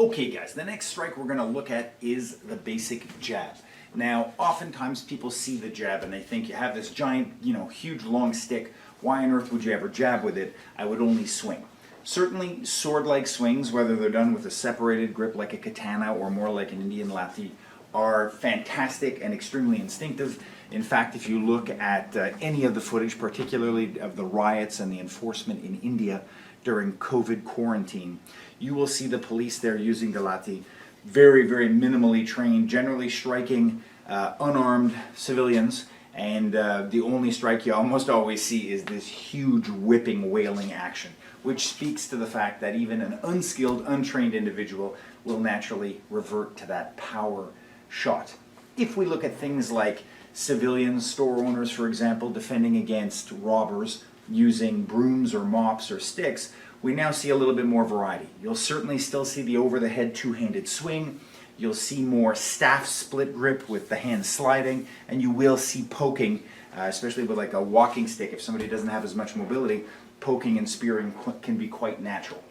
Okay guys, the next strike we're going to look at is the basic jab. Now, oftentimes people see the jab and they think you have this giant, huge long stick. Why on earth would you ever jab with it? I would only swing. Certainly sword-like swings, whether they're done with a separated grip like a katana or more like an Indian lathi, are fantastic and extremely instinctive. In fact, if you look at any of the footage, particularly of the riots and the enforcement in India during COVID quarantine, you will see the police there using the lathi, very, very minimally trained, generally striking unarmed civilians, and the only strike you almost always see is this huge whipping, wailing action, which speaks to the fact that even an unskilled, untrained individual will naturally revert to that power shot. If we look at things like civilians, store owners, for example, defending against robbers using brooms or mops or sticks, we now see a little bit more variety. You'll certainly still see the over-the-head two-handed swing. You'll see more staff split grip with the hand sliding, and you will see poking, especially with like a walking stick. If somebody doesn't have as much mobility, poking and spearing can be quite natural.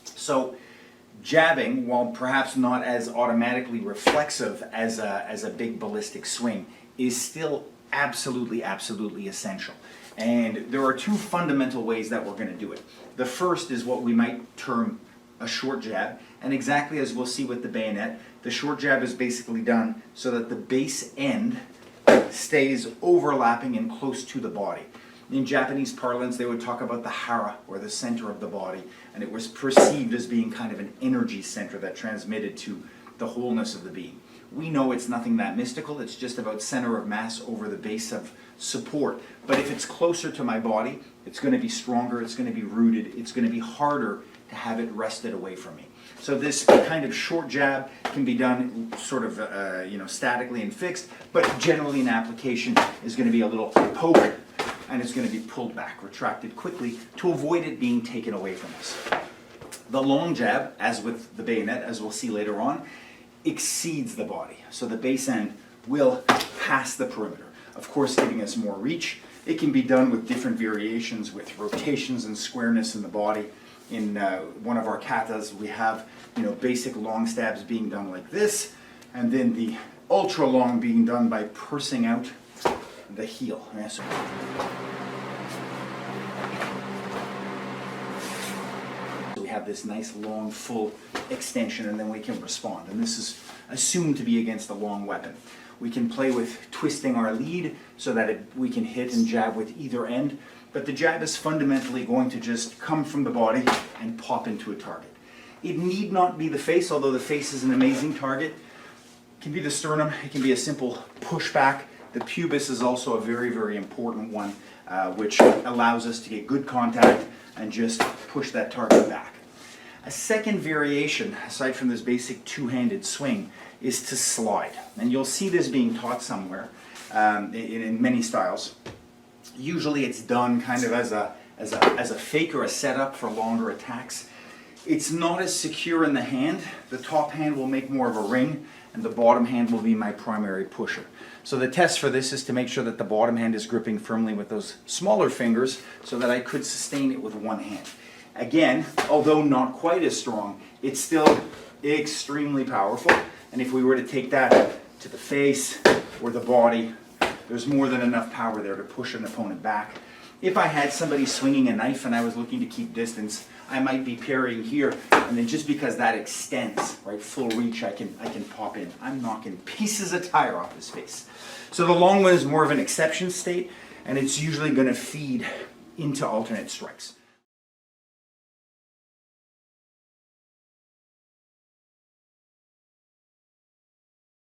So jabbing, while perhaps not as automatically reflexive as a big ballistic swing, is still absolutely essential. And there are two fundamental ways that we're going to do it. The first is what we might term a short jab, and exactly as we'll see with the bayonet, the short jab is basically done so that the base end stays overlapping and close to the body. In Japanese parlance, they would talk about the hara, or the center of the body, and it was perceived as being kind of an energy center that transmitted to the wholeness of the being. We know it's nothing that mystical, it's just about center of mass over the base of support. But if it's closer to my body, it's going to be stronger, it's going to be rooted, it's going to be harder to have it wrested away from me. So this kind of short jab can be done sort of statically and fixed, but generally in application is going to be a little poke, and it's going to be pulled back, retracted quickly to avoid it being taken away from us. The long jab, as with the bayonet, as we'll see later on, exceeds the body. So the base end will pass the perimeter, of course giving us more reach. It can be done with different variations with rotations and squareness in the body. In one of our katas we have basic long stabs being done like this, and then the ultra long being done by pursing out the heel. So we have this nice long full extension, and then we can respond, and this is assumed to be against a long weapon. We can play with twisting our lead so that we can hit and jab with either end, but the jab is fundamentally going to just come from the body and pop into a target. It need not be the face, although the face is an amazing target. It can be the sternum, it can be a simple pushback. The pubis is also a very, very important one, which allows us to get good contact and just push that target back. A second variation, aside from this basic two-handed swing, is to slide. And you'll see this being taught somewhere in many styles. Usually it's done kind of as a fake or a setup for longer attacks. It's not as secure in the hand. The top hand will make more of a ring, and the bottom hand will be my primary pusher. So the test for this is to make sure that the bottom hand is gripping firmly with those smaller fingers so that I could sustain it with one hand. Again, although not quite as strong, it's still extremely powerful, and if we were to take that to the face or the body, there's more than enough power there to push an opponent back. If I had somebody swinging a knife and I was looking to keep distance, I might be parrying here, and then just because that extends, right, full reach, I can pop in. I'm knocking pieces of tire off his face. So the long one is more of an exception state, and it's usually going to feed into alternate strikes.